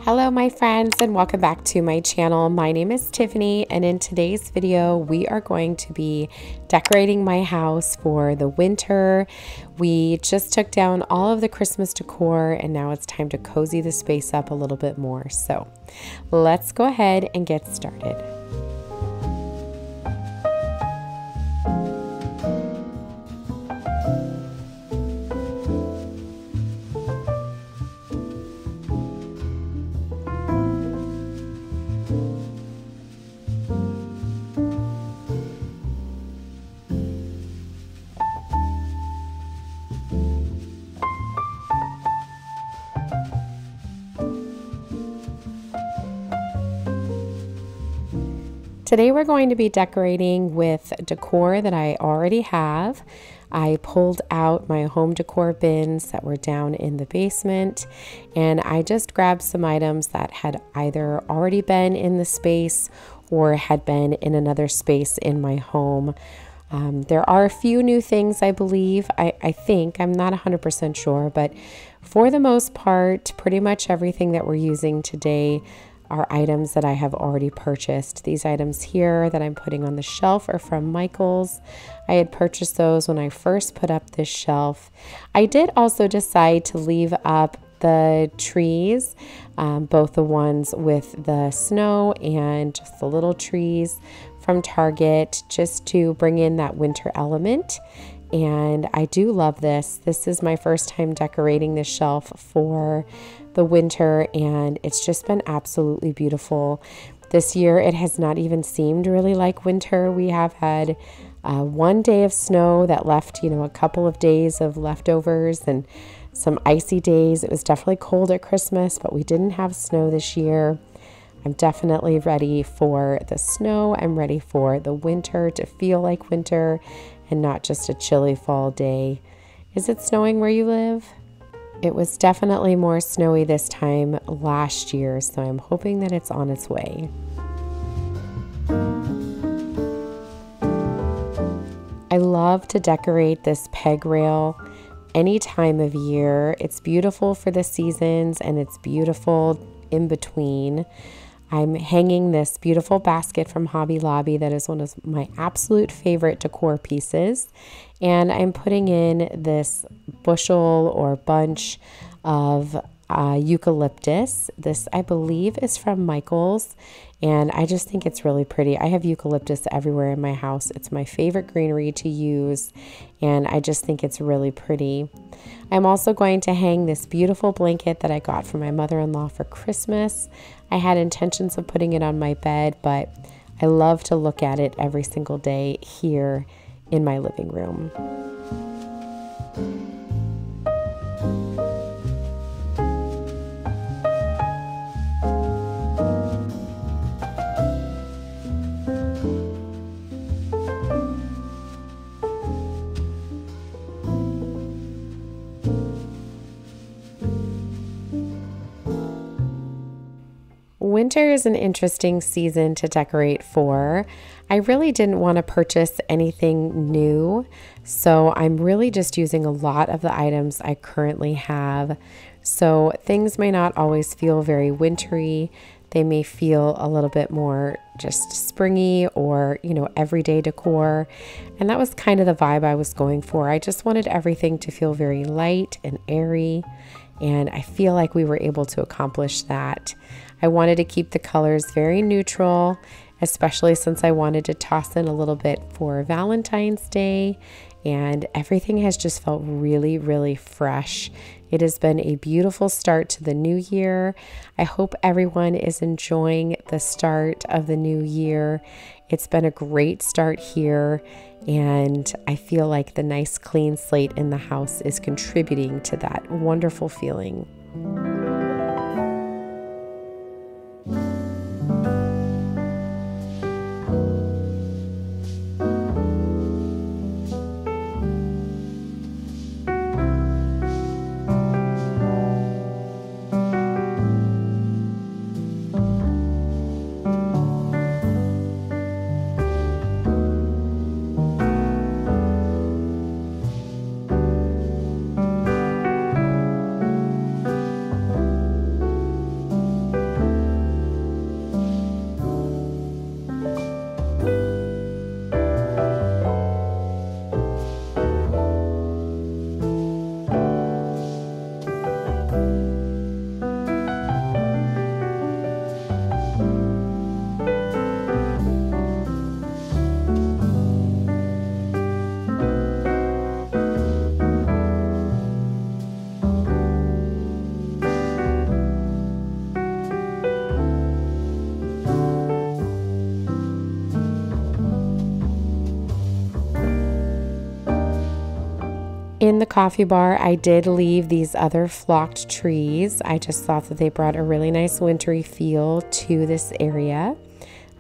Hello my friends, and welcome back to my channel. My name is Tiffany, and in today's video we are going to be decorating my house for the winter. We just took down all of the Christmas decor and now it's time to cozy the space up a little bit more. So let's go ahead and get started. Today we're going to be decorating with decor that I already have. I pulled out my home decor bins that were down in the basement, and I just grabbed some items that had either already been in the space or had been in another space in my home. There are a few new things, I believe. I think, I'm not 100% sure, but for the most part, pretty much everything that we're using today are items that I have already purchased. These items here that I'm putting on the shelf are from Michael's. I had purchased those when I first put up this shelf. I did also decide to leave up the trees, both the ones with the snow and just the little trees from Target, just to bring in that winter element. And I do love this. This is my first time decorating this shelf for the winter, and it's just been absolutely beautiful. This year it has not even seemed really like winter. We have had one day of snow that left, a couple of days of leftovers and some icy days. It was definitely cold at Christmas, but we didn't have snow this year. I'm definitely ready for the snow. I'm ready for the winter to feel like winter and not just a chilly fall day. Is it snowing where you live? It was definitely more snowy this time last year, so I'm hoping that it's on its way. I love to decorate this peg rail any time of year. It's beautiful for the seasons and it's beautiful in between. I'm hanging this beautiful basket from Hobby Lobby that is one of my absolute favorite decor pieces. And I'm putting in this bushel or bunch of eucalyptus. This, I believe, is from Michael's, and I just think it's really pretty. I have eucalyptus everywhere in my house. It's my favorite greenery to use, and I just think it's really pretty. I'm also going to hang this beautiful blanket that I got from my mother-in-law for Christmas. I had intentions of putting it on my bed, but I love to look at it every single day here in my living room. Winter is an interesting season to decorate for. I really didn't want to purchase anything new, so I'm really just using a lot of the items I currently have. So things may not always feel very wintry. They may feel a little bit more just springy or, everyday decor. And that was kind of the vibe I was going for. I just wanted everything to feel very light and airy, and I feel like we were able to accomplish that. I wanted to keep the colors very neutral, especially since I wanted to toss in a little bit for Valentine's Day, and everything has just felt really, really fresh. It has been a beautiful start to the new year. I hope everyone is enjoying the start of the new year. It's been a great start here, and I feel like the nice clean slate in the house is contributing to that wonderful feeling. In the coffee bar, I did leave these other flocked trees. I just thought that they brought a really nice wintry feel to this area.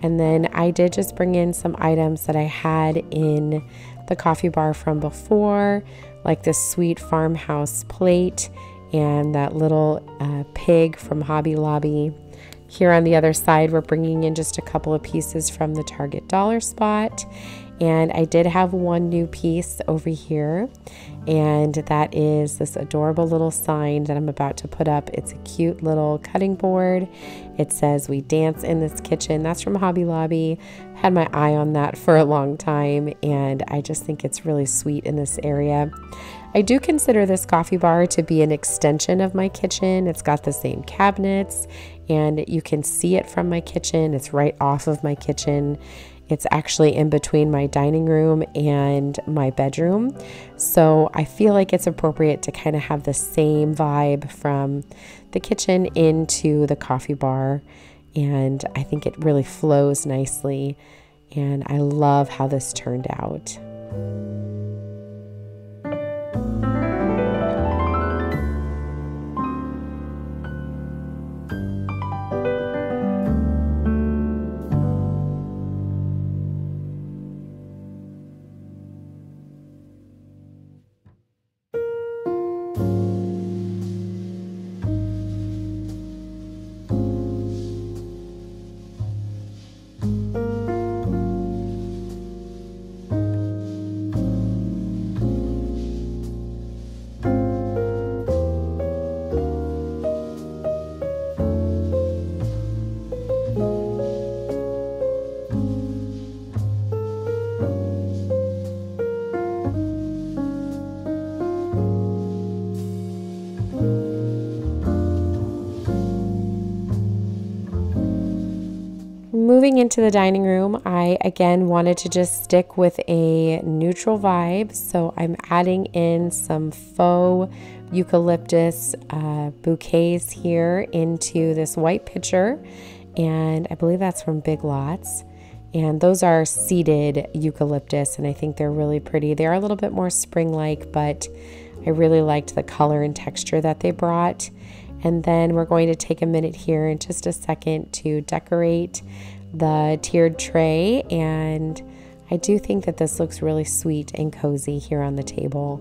And then I did just bring in some items that I had in the coffee bar from before, like this sweet Farmhouse plate and that little pig from Hobby Lobby. Here on the other side, we're bringing in just a couple of pieces from the Target dollar spot. And I did have one new piece over here, and that is this adorable little sign that I'm about to put up. It's a cute little cutting board. It says, "We dance in this kitchen." That's from Hobby Lobby. Had my eye on that for a long time, and I just think it's really sweet in this area. I do consider this coffee bar to be an extension of my kitchen. It's got the same cabinets, and you can see it from my kitchen. It's right off of my kitchen. It's actually in between my dining room and my bedroom. So I feel like it's appropriate to kind of have the same vibe from the kitchen into the coffee bar. And I think it really flows nicely. And I love how this turned out. Moving into the dining room, I again wanted to just stick with a neutral vibe, so I'm adding in some faux eucalyptus bouquets here into this white pitcher, and I believe that's from Big Lots. And those are seeded eucalyptus, and I think they're really pretty. They are a little bit more spring-like, but I really liked the color and texture that they brought. And then we're going to take a minute here in just a second to decorate the tiered tray, and I do think that this looks really sweet and cozy here on the table.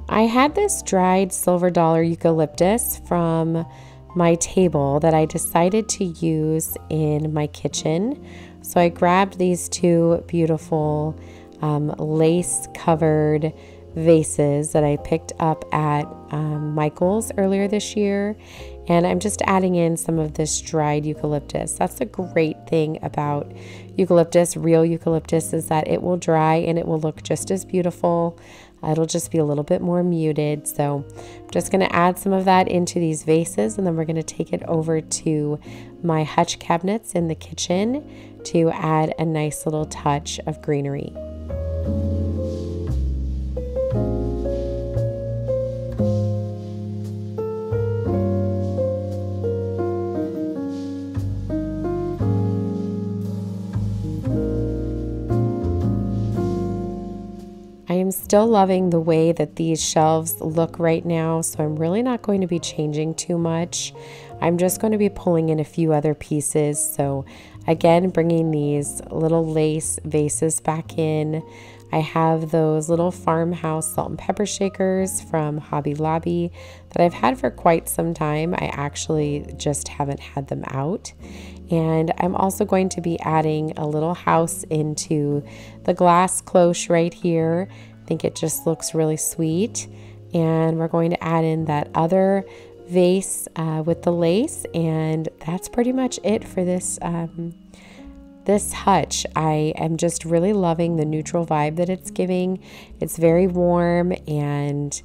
I had this dried silver dollar eucalyptus from my table that I decided to use in my kitchen. So I grabbed these two beautiful lace covered vases that I picked up at Michael's earlier this year, and I'm just adding in some of this dried eucalyptus. That's the great thing about eucalyptus, real eucalyptus, is that it will dry and it will look just as beautiful. It'll just be a little bit more muted. So I'm just going to add some of that into these vases, and then we're going to take it over to my hutch cabinets in the kitchen to add a nice little touch of greenery. still loving the way that these shelves look right now, so I'm really not going to be changing too much. I'm just going to be pulling in a few other pieces. So again, bringing these little lace vases back in. I have those little Farmhouse salt and pepper shakers from Hobby Lobby that I've had for quite some time. I actually just haven't had them out. And I'm also going to be adding a little house into the glass cloche right here. I think it just looks really sweet. And we're going to add in that other vase with the lace, and that's pretty much it for this this hutch. I am just really loving the neutral vibe that it's giving. It's very warm, and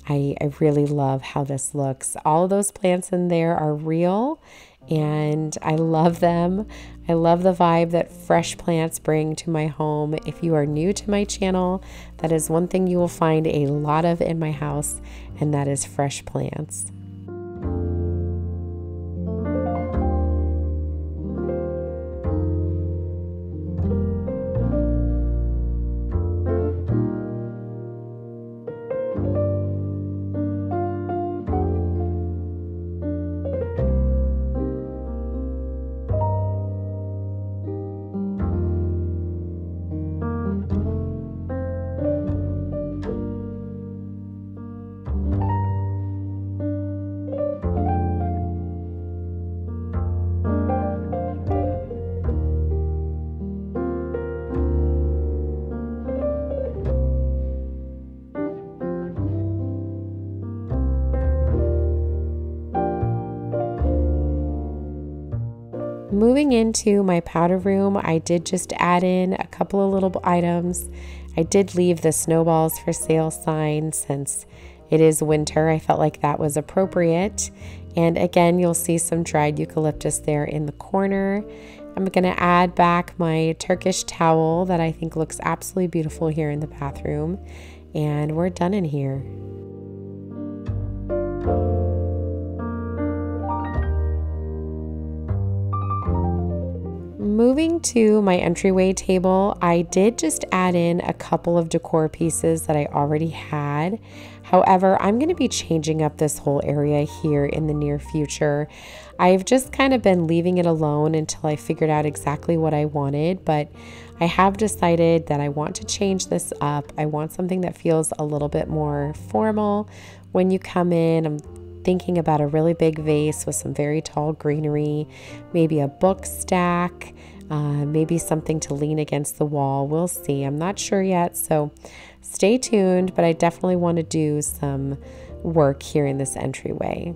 I really love how this looks. All of those plants in there are real, and I love them. I love the vibe that fresh plants bring to my home. If you are new to my channel, that is one thing you will find a lot of in my house, and that is fresh plants. Moving into my powder room, I did just add in a couple of little items. I did leave the snowballs for sale sign since it is winter. I felt like that was appropriate. And again, you'll see some dried eucalyptus there in the corner. I'm going to add back my Turkish towel that I think looks absolutely beautiful here in the bathroom. And we're done in here. Moving to my entryway table, I did just add in a couple of decor pieces that I already had. However, I'm going to be changing up this whole area here in the near future. I've just kind of been leaving it alone until I figured out exactly what I wanted, but I have decided that I want to change this up. I want something that feels a little bit more formal when you come in. I'm thinking about a really big vase with some very tall greenery, maybe a book stack, maybe something to lean against the wall. We'll see. I'm not sure yet, so stay tuned, but I definitely want to do some work here in this entryway.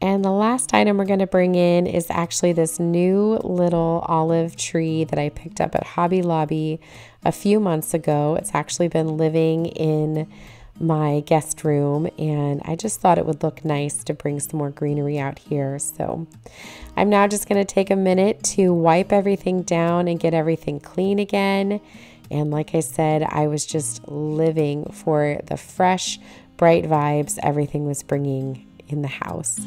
And the last item we're going to bring in is actually this new little olive tree that I picked up at Hobby Lobby a few months ago. It's actually been living in my guest room, and I just thought it would look nice to bring some more greenery out here. So I'm now just going to take a minute to wipe everything down and get everything clean again. And like I said, I was just living for the fresh, bright vibes everything was bringing in the house.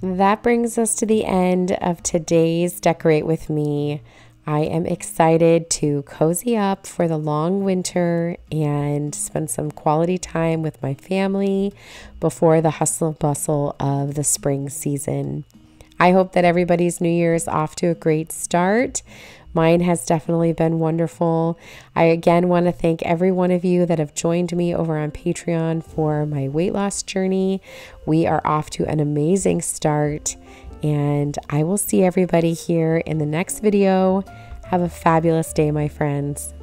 That brings us to the end of today's Decorate With Me. I am excited to cozy up for the long winter and spend some quality time with my family before the hustle and bustle of the spring season. I hope that everybody's New Year is off to a great start. Mine has definitely been wonderful. I again want to thank every one of you that have joined me over on Patreon for my weight loss journey. We are off to an amazing start, and I will see everybody here in the next video. Have a fabulous day, my friends.